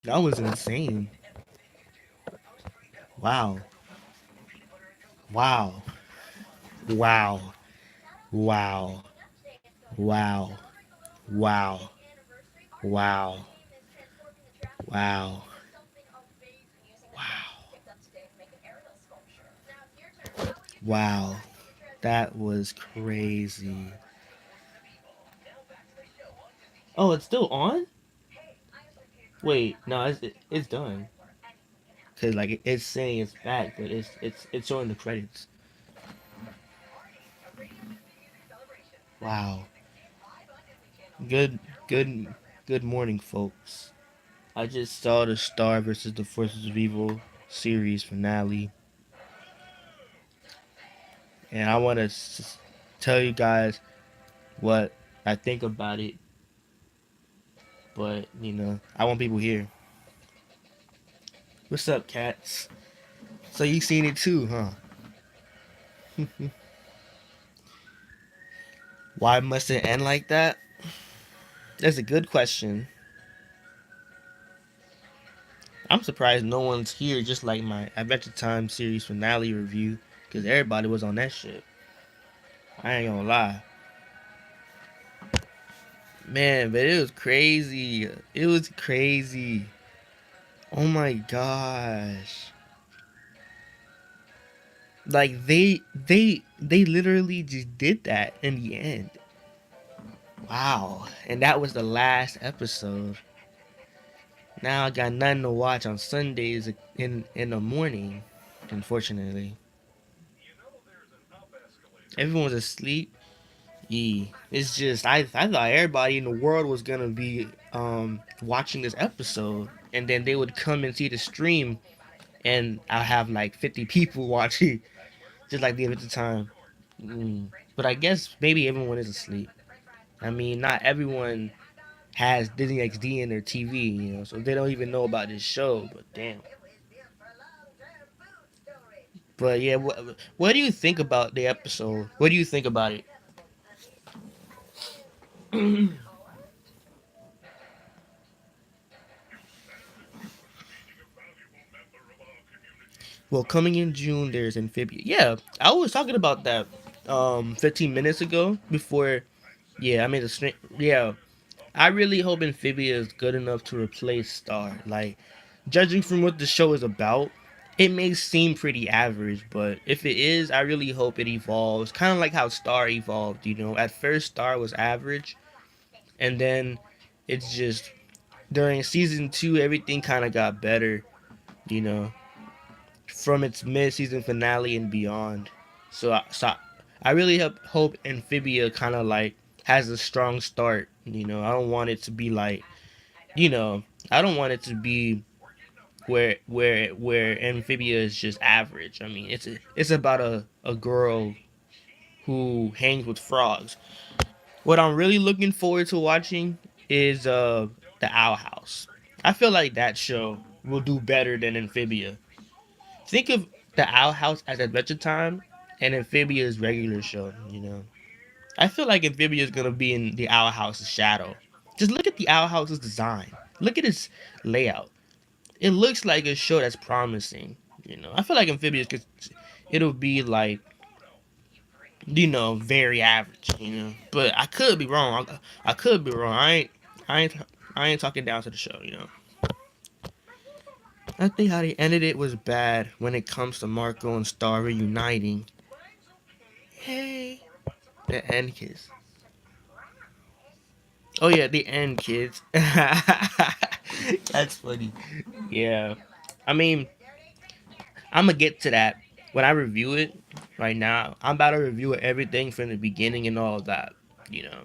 That was insane. Wow. Wow. Wow. Wow. Wow. Wow. Wow. Wow. Wow. Wow. That was crazy. Oh, it's still on? Wait, no, it's done. Cause like it's saying it's back, but it's showing the credits. Wow. Good good good morning, folks. I just saw the Star versus the Forces of Evil series finale, and I want to tell you guys what I think about it. But I want people here. What's up, cats? So you seen it too, huh? Why must it end like that? That's a good question. I'm surprised no one's here, just like my Adventure Time series finale review, because everybody was on that shit. I ain't gonna lie. Man, but it was crazy. It was crazy. Oh my gosh. Like they literally just did that in the end. Wow. And that was the last episode. Now I got nothing to watch on Sundays in the morning, unfortunately. Everyone's asleep. Yeah. It's just I thought everybody in the world was gonna be watching this episode, and then they would come and see the stream, and I'll have like 50 people watching, just like the other time. But I guess maybe everyone is asleep. I mean, not everyone has Disney XD in their TV, so they don't even know about this show. But damn. But yeah, what do you think about the episode? What do you think about it? Well, coming in June, there's Amphibia. Yeah, I was talking about that 15 minutes ago before. Yeah, I made a string. Yeah, I really hope Amphibia is good enough to replace Star. Like, judging from what the show is about, it may seem pretty average, but if it is, I really hope it evolves. Kind of like how Star evolved. At first Star was average, and then it's just during season two, everything kind of got better. You know, from its mid-season finale and beyond. So I really hope Amphibia kind of like has a strong start. I don't want it to be like you know I don't want it to be where Amphibia is just average. I mean, it's about a girl who hangs with frogs. What I'm really looking forward to watching is the Owl House. I feel like that show will do better than Amphibia. Think of the Owl House as Adventure Time and Amphibia's regular show. I feel like Amphibia is gonna be in the Owl House's shadow. Just look at the Owl House's design. Look at its layout. It looks like a show that's promising. I feel like Amphibious could it'll be like very average. But I could be wrong. I could be wrong. I ain't I ain't talking down to the show. I think how they ended it was bad when it comes to Marco and Star reuniting. Hey, the end kids. Oh yeah, the end kids. That's funny. Yeah, I mean, I'm gonna get to that when I review it. Right now, I'm about to review everything from the beginning and all of that. You know,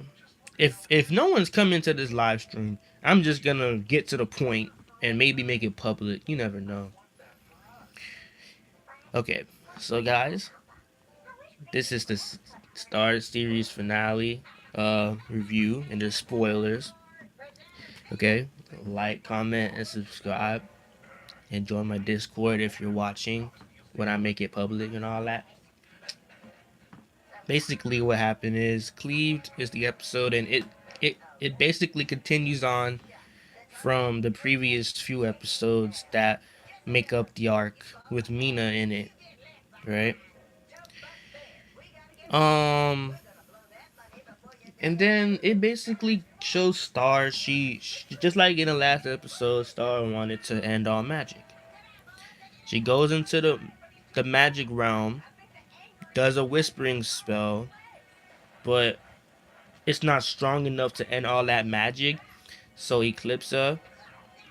if no one's coming to this live stream, I'm just gonna get to the point and maybe make it public. You never know. Okay, so guys, this is the Star Series finale review and the spoilers. Okay, like, comment, and subscribe, and join my Discord if you're watching when I make it public and all that. Basically, what happened is Cleaved is the episode, and it basically continues on from the previous few episodes that make up the arc with Mina in it, right? Um, and then it basically shows Star. She just like in the last episode, Star wanted to end all magic. She goes into the magic realm, does a whispering spell, but it's not strong enough to end all that magic. So Eclipsa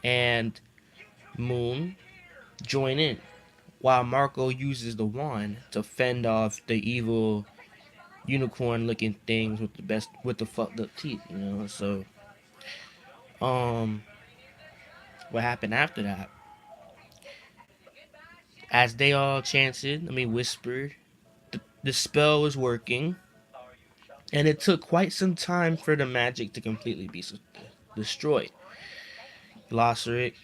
and Moon join in, while Marco uses the wand to fend off the evil unicorn-looking things with the fucked up teeth. So um, what happened after that? As they all chanted, whispered, the spell was working, and it took quite some time for the magic to completely be destroyed. Lossaric,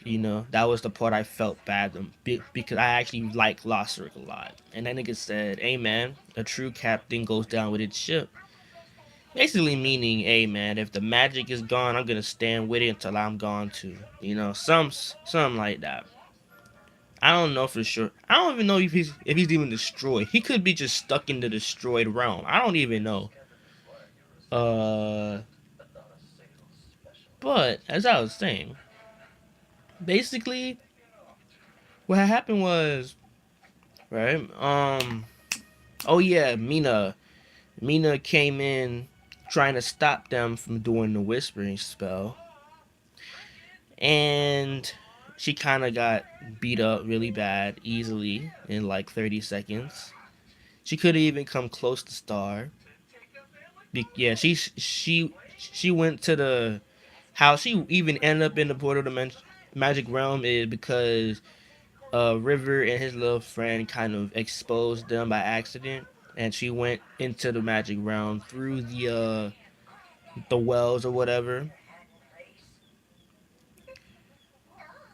that was the part I felt bad because I actually like Lossaric a lot. And that nigga said, "Hey man, a true captain goes down with its ship." Basically meaning, hey man, if the magic is gone, I'm gonna stand with it until I'm gone too. Something like that. I don't know for sure. I don't even know if he's even destroyed. He could be just stuck in the destroyed realm. I don't even know. Uh, but as I was saying, basically what happened was right. Oh yeah, Mina came in trying to stop them from doing the whispering spell, and she kind of got beat up really bad easily in like 30 seconds. She couldn't even come close to Star. Yeah, she went to the how she even ended up in the portal dimension magic realm is because River and his little friend kind of exposed them by accident, and she went into the magic realm through the wells or whatever.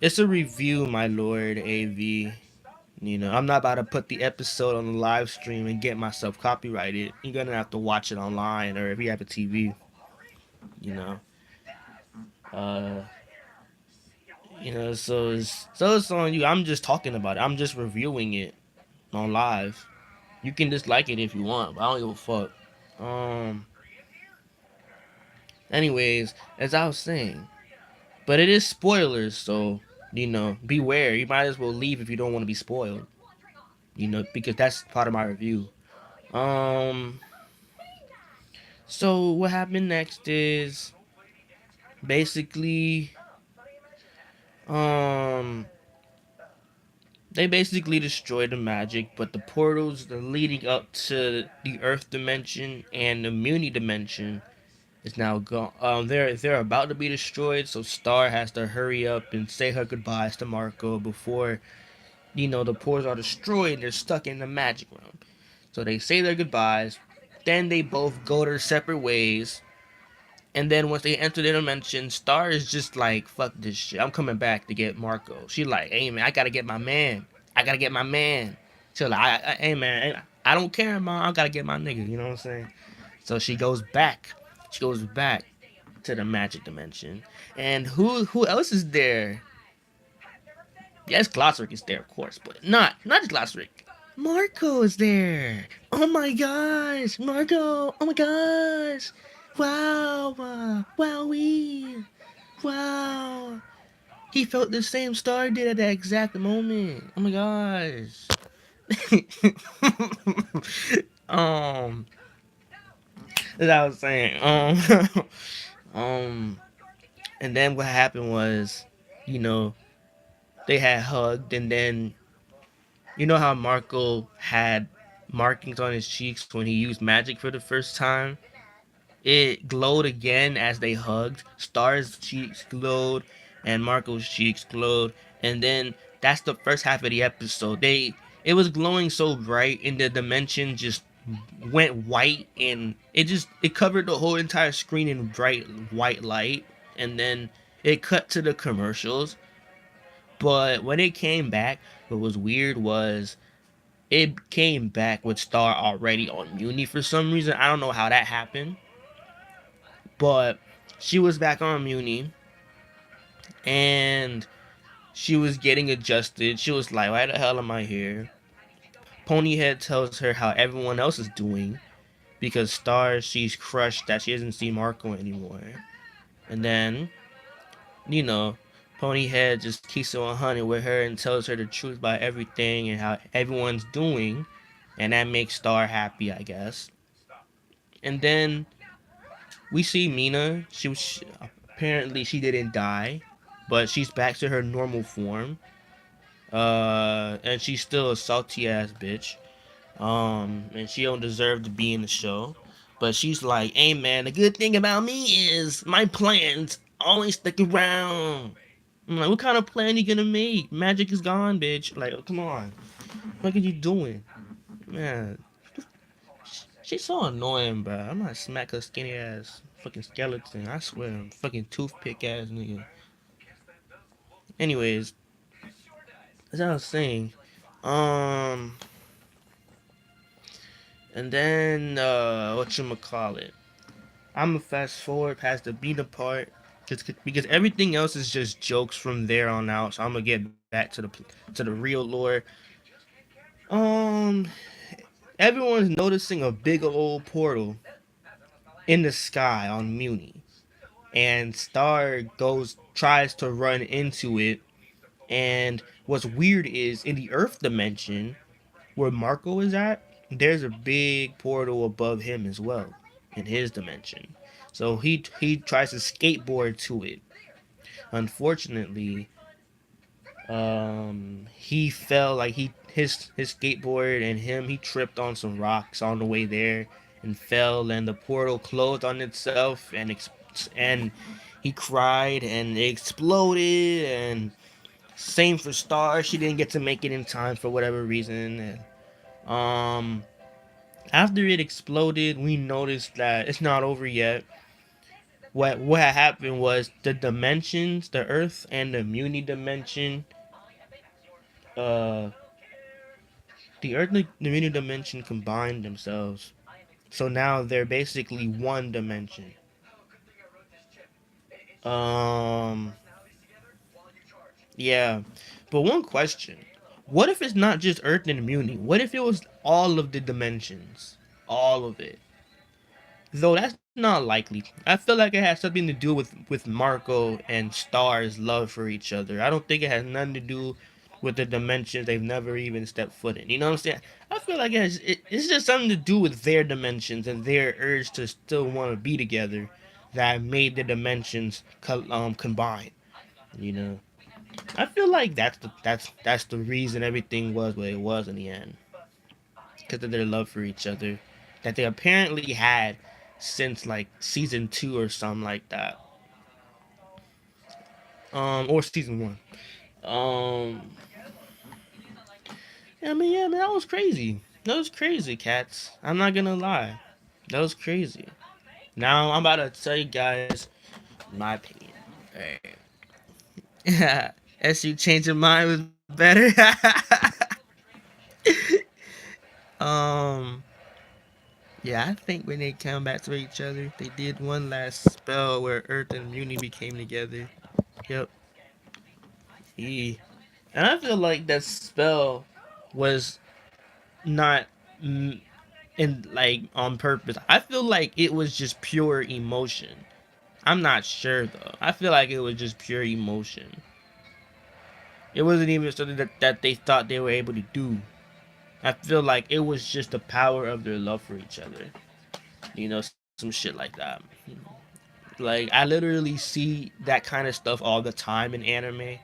It's a review, my lord. AV. I'm not about to put the episode on the live stream and get myself copyrighted. You're gonna have to watch it online, or if you have a TV, you know. Uh, so it's on you. I'm just talking about it. I'm just reviewing it on live. You can dislike it if you want, but I don't give a fuck. Um. Anyways, as I was saying, but it is spoilers, so beware. You might as well leave if you don't want to be spoiled. Because that's part of my review. Um. So what happened next is basically, um, they basically destroyed the magic, but the portals that leading up to the Earth dimension and the Muni dimension is now gone. They're about to be destroyed, so Star has to hurry up and say her goodbyes to Marco before the portals are destroyed and they're stuck in the magic realm. So they say their goodbyes, then they both go their separate ways. And then once they enter the dimension, Star is just like, fuck this shit. I'm coming back to get Marco. She like, hey man, I gotta get my man. I gotta get my man. She like, hey man, I don't care, man. I gotta get my nigga. You know what I'm saying? So she goes back. She goes back to the magic dimension. And who else is there? Yes, Glossric is there, of course, but not just Glossric. Marco is there. Oh my gosh, Marco. Oh my gosh. Wow. Wowee. Wow. He felt the same Star did at that exact moment. Oh my gosh. um, as I was saying, um, and then what happened was, you know, they had hugged, and then how Marco had markings on his cheeks when he used magic for the first time. It glowed again as they hugged. Star's cheeks glowed, and Marco's cheeks glowed, and then that's the first half of the episode. It was glowing so bright, and the dimension just went white, and it covered the whole entire screen in bright white light, and then it cut to the commercials. But when it came back, what was weird was it came back with Star already on Muni for some reason. I don't know how that happened. But she was back on Muni, and she was getting adjusted. She was like, "Why the hell am I here?" Ponyhead tells her how everyone else is doing because Star she's crushed that she doesn't see Marco anymore. And then, you know, Ponyhead just keeps it 100 with her and tells her the truth about everything and how everyone's doing, and that makes Star happy, I guess. And then we see Mina. Apparently she didn't die, but she's back to her normal form. And she's still a salty ass bitch. And she don't deserve to be in the show. But she's like, "Hey man, the good thing about me is my plans always stick around." I'm like, "What kind of plan you gonna make? Magic is gone, bitch. Like, oh, come on, what are you doing, man?" She's so annoying, bro. I'm gonna smack her skinny ass fucking skeleton. I swear, I'm fucking toothpick ass nigga. Anyways, as I was saying, um, and then what you call it? I'm gonna fast forward past the beat part, just because everything else is just jokes from there on out. So I'm gonna get back to the real lore. Um, Everyone's noticing a big old portal in the sky on Muni, and Star goes tries to run into it. And what's weird is in the Earth dimension where Marco is at, there's a big portal above him as well in his dimension. So he tries to skateboard to it. Unfortunately, he fell like his skateboard and he tripped on some rocks on the way there and fell, and the portal closed on itself, and he cried and it exploded. And same for Star, she didn't get to make it in time for whatever reason. And after it exploded, we noticed that it's not over yet. What had happened was the dimensions, the Earth and the Muni dimension, uh, the Earth and the Muni dimension combined themselves. So now they're basically one dimension. Um, yeah, but one question: what if it's not just Earth and Muni? What if it was all of the dimensions, all of it? Though that's not likely. I feel like it has something to do with Marco and Star's love for each other. I don't think it has nothing to do with the dimensions they've never even stepped foot in. You know what I'm saying? I feel like it's just something to do with their dimensions and their urge to still want to be together that made the dimensions combine. You know, I feel like that's the reason everything was what it was in the end, because of their love for each other that they apparently had since like season 2 or something like that, or season 1. Um, yeah, man, that was crazy. That was crazy, cats. I'm not gonna lie, that was crazy. Now I'm about to tell you guys my opinion. Alright. As you change your mind was better. um, yeah, I think when they come back to each other, they did one last spell where Earth and Muni became together. Yep. Yeah. And I feel like that spell was not in like on purpose. I feel like it was just pure emotion. I'm not sure though. I feel like it was just pure emotion. It wasn't even something that they thought they were able to do. I feel like it was just the power of their love for each other. Some shit like that. Like I literally see that kind of stuff all the time in anime.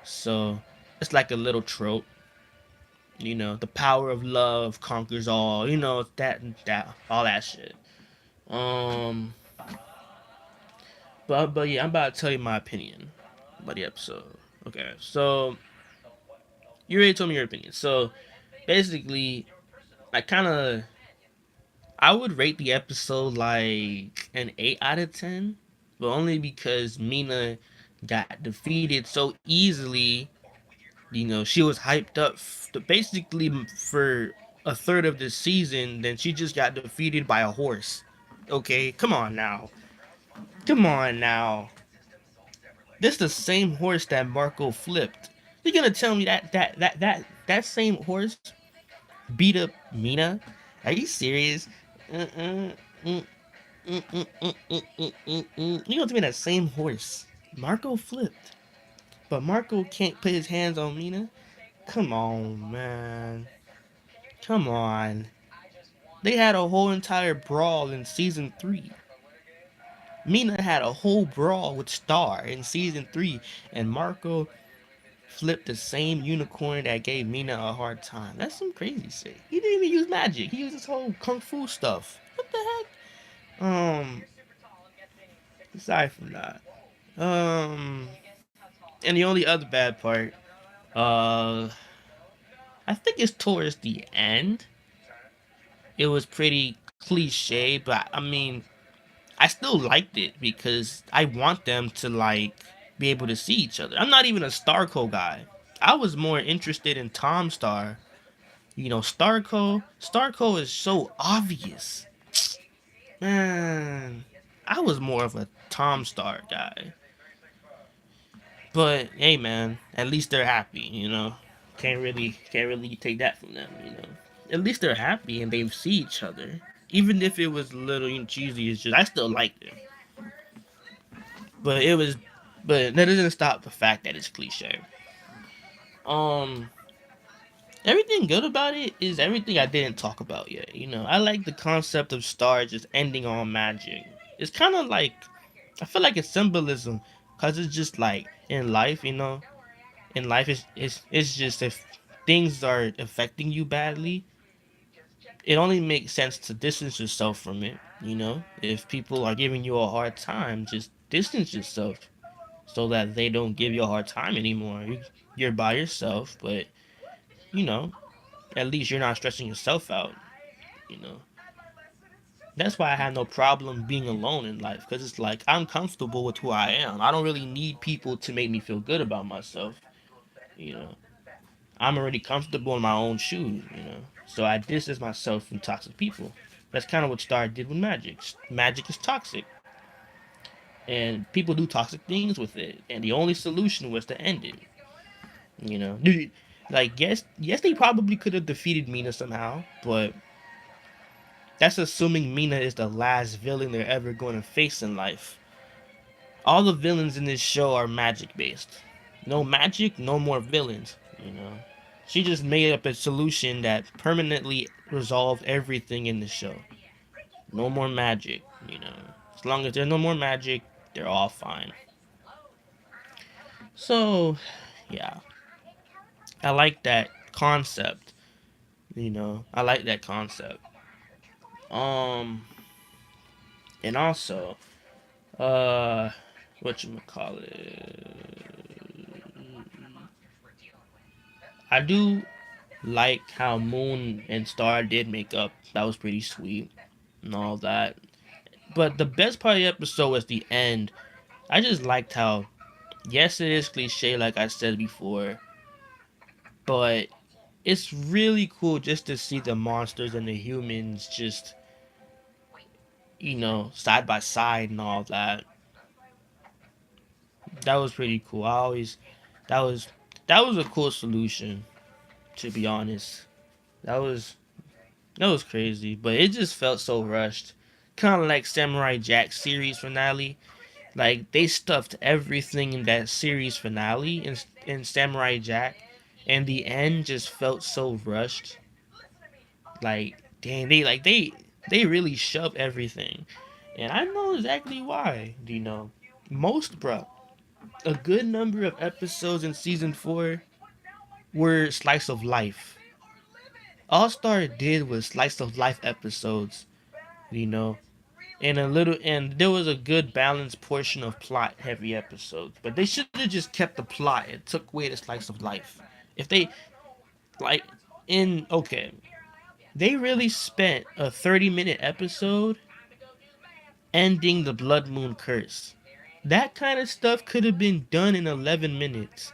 So it's like a little trope. The power of love conquers all. That all that shit. Um, but yeah, I'm about to tell you my opinion about the episode. Okay, so you already told me your opinion. So basically, I kind of I would rate the episode like an 8 out of 10, but only because Mina got defeated so easily. She was hyped up basically for a third of the season. Then she just got defeated by a horse. Okay, come on now. Come on now. This the same horse that Marco flipped. You're gonna tell me that same horse beat up Mina? Are you serious? Uh-uh. Mm, You gonna tell me that same horse? Marco flipped, but Marco can't put his hands on Mina. Come on, man. Come on. They had a whole entire brawl in season 3. Mina had a whole brawl with Star in season 3, and Marco flipped the same unicorn that gave Mina a hard time. That's some crazy shit. He didn't even use magic. He used his whole kung fu stuff. What the heck? Aside from that, and the only other bad part, uh, I think it's towards the end. It was pretty cliche, but I mean, I still liked it because I want them to like be able to see each other. I'm not even a Starco guy. I was more interested in Tom Star. Starco is so obvious. Man, I was more of a Tom Star guy. But hey man, at least they're happy. Can't really take that from them. At least they're happy and they see each other. Even if it was a little cheesy, it's just I still liked it. But it was but that doesn't stop the fact that it's cliche. Um Everything good about it is everything I didn't talk about yet. I like the concept of Star just ending on magic. It's kind of like I feel like it's symbolism because it's just like in life, in life it's just if things are affecting you badly, it only makes sense to distance yourself from it. If people are giving you a hard time, just distance yourself so that they don't give you a hard time anymore. You're by yourself, but you know, at least you're not stressing yourself out. You know, that's why I have no problem being alone in life because it's like I'm comfortable with who I am. I don't really need people to make me feel good about myself. You know, I'm already comfortable in my own shoes. So I distance myself from toxic people. That's kind of what Star did with magic. Magic is toxic, and people do toxic things with it. And the only solution was to end it. Dude, like yes, they probably could have defeated Mina somehow, but that's assuming Mina is the last villain they're ever going to face in life. All the villains in this show are magic based. No magic, no more villains. You know, she just made up a solution that permanently resolved everything in the show. No more magic. As long as there's no more magic, they're all fine. So, yeah, I like that concept. I like that concept. Um, and also, uh, what you call it? I do like how Moon and Star did make up. That was pretty sweet and all that. But the best part of the episode was the end. I just liked how, yes, it is cliche, like I said before, but it's really cool just to see the monsters and the humans just, side by side and all that. That was pretty cool. That was, that was a cool solution, to be honest. That was That was crazy, but it just felt so rushed. Kind of like Samurai Jack series finale. Like they stuffed everything in that series finale in Samurai Jack, and the end just felt so rushed. Like dang, they really shoved everything, and I know exactly why. Most bro, a good number of episodes in season 4 were slice of life. All Star did was slice of life episodes. You know, and there was a good balanced portion of plot heavy episodes, but they should have just kept the plot and took away the slice of life. If they like in okay, they really spent a 30-minute episode ending the Blood Moon curse. That kind of stuff could have been done in 11 minutes.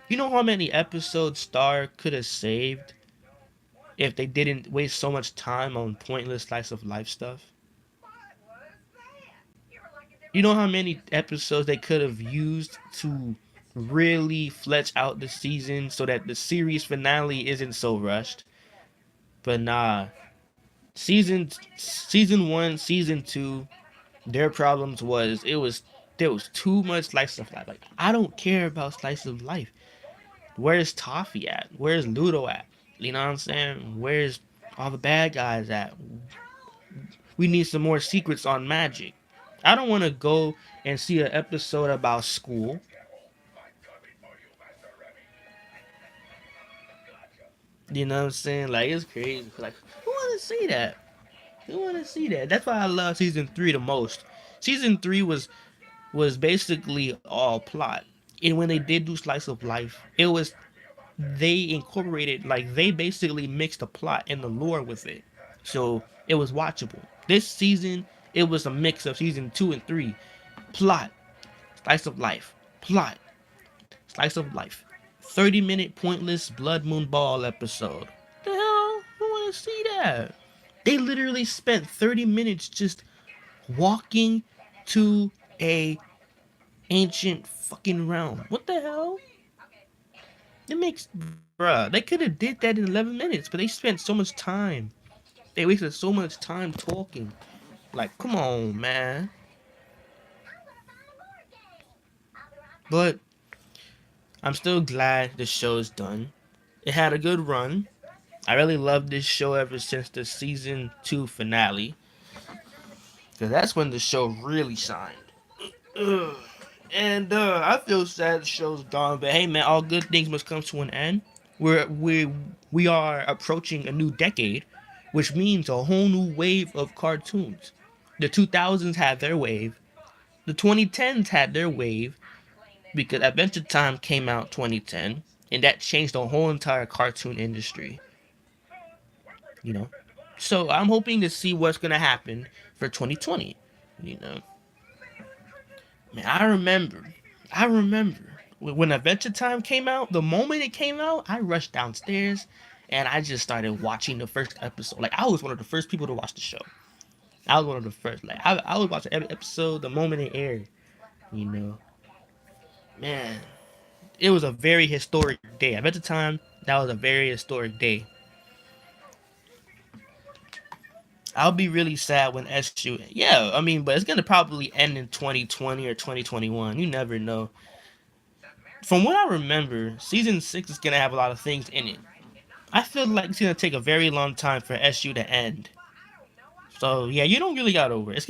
You know how many episodes Star could have saved if they didn't waste so much time on pointless slice of life stuff? You know how many episodes they could have used to really flesh out the season so that the series finale isn't so rushed. But nah, season one, season two, their problems was there was too much slice of life. Like I don't care about slice of life. Where's Toffee at? Where's Ludo at? You know what I'm saying? Where's all the bad guys at? We need some more secrets on magic. I don't want to go and see an episode about school. You know what I'm saying? Like it's crazy. Like who want to see that? Who want to see that? That's why I love season three the most. Season three was basically all plot, and when they did do slice of life, it was they incorporated like they basically mixed the plot and the lore with it, so it was watchable. This season, it was a mix of season two and three. Plot, slice of life, plot, slice of life. 30-minute pointless Blood Moon Ball episode. The hell? Who want to see that? They literally spent 30 minutes just walking to a ancient fucking realm. What the hell? It makes, bruh. They could have did that in 11 minutes, but they spent so much time. They wasted so much time talking. Like, come on, man. But I'm still glad the show's done. It had a good run. I really loved this show ever since the season 2 finale. Because that's when the show really shined. Ugh. And I feel sad the show's gone, but hey man, all good things must come to an end. We are approaching a new decade, which means a whole new wave of cartoons. The 2000s had their wave. The 2010s had their wave because Adventure Time came out 2010, and that changed the whole entire cartoon industry. You know, so I'm hoping to see what's gonna happen for 2020. You know, man, I remember when Adventure Time came out. The moment it came out, I rushed downstairs and I just started watching the first episode. Like I was one of the first people to watch the show. I was one of the first. Like I would watch every episode the moment it aired. You know, man, it was a very historic day. Adventure Time, that was a very historic day. I'll be really sad when SU. Yeah, I mean, but it's gonna probably end in 2020 or 2021. You never know. From what I remember, season six is gonna have a lot of things in it. I feel like it's gonna take a very long time for SU to end. So yeah, you don't really got over it.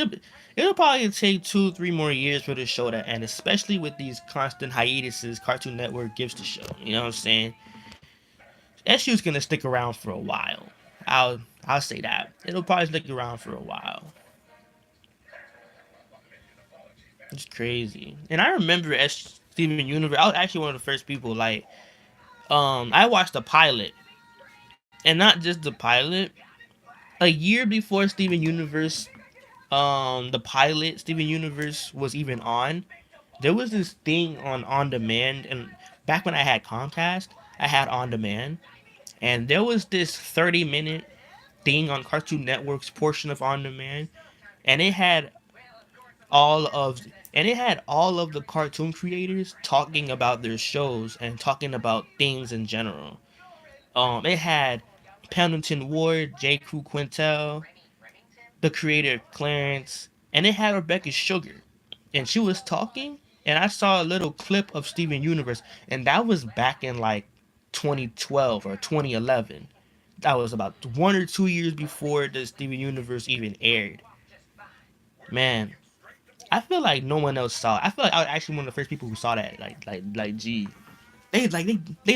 It'll probably take 2, 3 more years for the show to end, especially with these constant hiatuses Cartoon Network gives the show. You know what I'm saying? SU's gonna stick around for a while. I'll say that. It'll probably stick around for a while. It's crazy. And I remember Steven Universe. I was actually one of the first people. Like, I watched the pilot, and not just the pilot. A year before Steven Universe, the pilot Steven Universe was even on. There was this thing on demand, and back when I had Comcast, I had on demand, and there was this 30-minute thing on Cartoon Network's portion of on demand, and all of it had all of the cartoon creators talking about their shows and talking about things in general. It had Pendleton Ward, J. Crew Quintel, the creator of Clarence, and it had Rebecca Sugar, and she was talking, and I saw a little clip of Steven Universe, and that was back in like 2012 or 2011. That was about 1 or 2 years before the Steven Universe even aired. Man, I feel like no one else saw it. I feel like I was actually one of the first people who saw that. Gee, they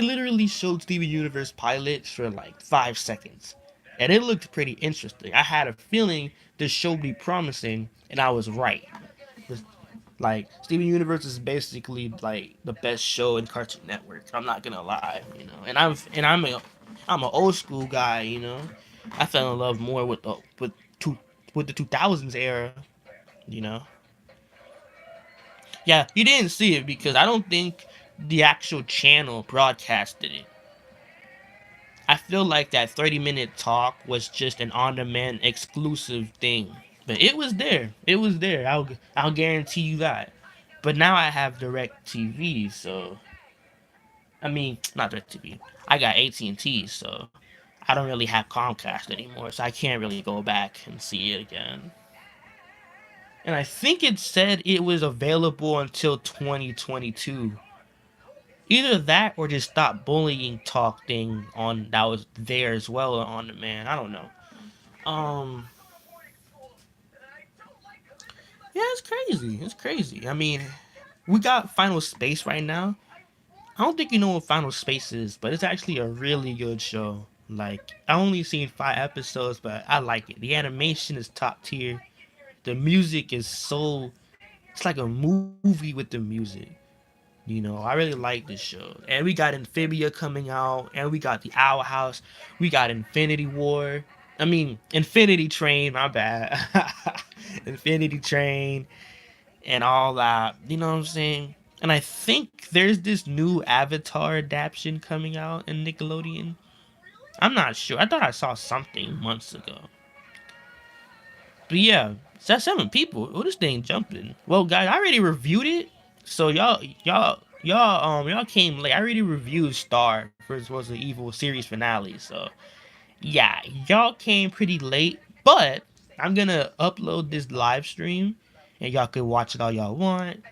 literally showed Steven Universe pilots for like 5 seconds, and it looked pretty interesting. I had a feeling this show would be promising, and I was right. Like Steven Universe is basically like the best show in Cartoon Network. I'm not gonna lie, you know. I'm an old school guy, you know. I fell in love more two, with the 2000s era, you know. Yeah, you didn't see it because I don't think the actual channel broadcasted it. I feel like that 30-minute talk was just an on demand exclusive thing. But it was there. It was there. I'll guarantee you that. But now I have direct TV, so I mean, not direct TV. I got AT&T, so I don't really have Comcast anymore, so I can't really go back and see it again. And I think it said it was available until 2022. Either that or just stop bullying talk thing on that was there as well on demand. I don't know. Um, yeah, it's crazy. It's crazy. I mean, we got Final Space right now. I don't think you know what Final Space is, but it's actually a really good show. Like I only seen 5 episodes, but I like it. The animation is top tier. The music is so it's like a movie with the music. I really like this show. And we got Amphibia coming out, and we got the Owl House. We got Infinity War. I mean, Infinity Train, my bad. Infinity Train and all that. You know what I'm saying? And I think there's this new Avatar adaptation coming out in Nickelodeon. I'm not sure. I thought I saw something months ago. But yeah, that's 7 people. Oh, this thing jumping. Well, guys, I already reviewed it. So y'all came late. I already reviewed Star first was the Evil series finale. So yeah, y'all came pretty late. But I'm gonna upload this live stream, and y'all can watch it all y'all want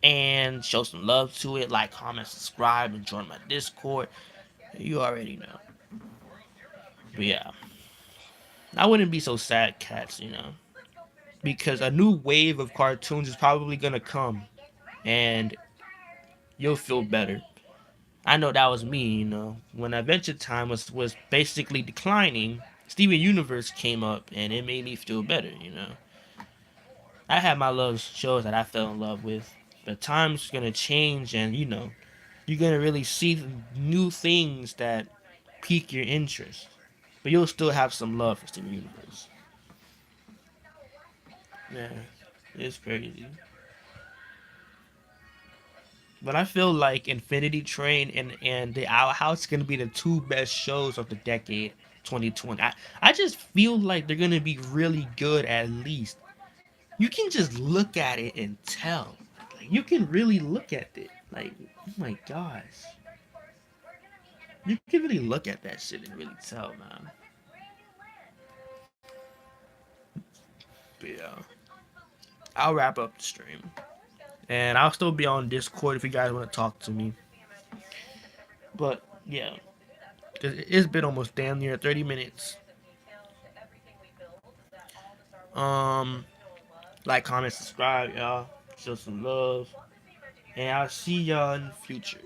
and show some love to it. Like, comment, subscribe, and join my Discord. You already know. But yeah, I wouldn't be so sad, cats. Because a new wave of cartoons is probably gonna come, and you'll feel better. I know that was me, when Adventure Time was basically declining. Steven Universe came up, and it made me feel better. I had my love shows that I fell in love with, but time's gonna change, and you're gonna really see new things that pique your interest. But you'll still have some love for Steven Universe. Yeah, it's crazy. But I feel like Infinity Train and The Owl House are gonna be the two best shows of the decade, 2020. I just feel like they're gonna be really good at least. You can just look at it and tell. Like you can really look at it. Like, oh my gosh. You can really look at that shit and really tell, man. But yeah. I'll wrap up the stream. And I'll still be on Discord if you guys want to talk to me. But yeah. It's been almost damn near 30 minutes. Um, like, comment, subscribe, y'all. Show some love. And I'll see y'all in the future.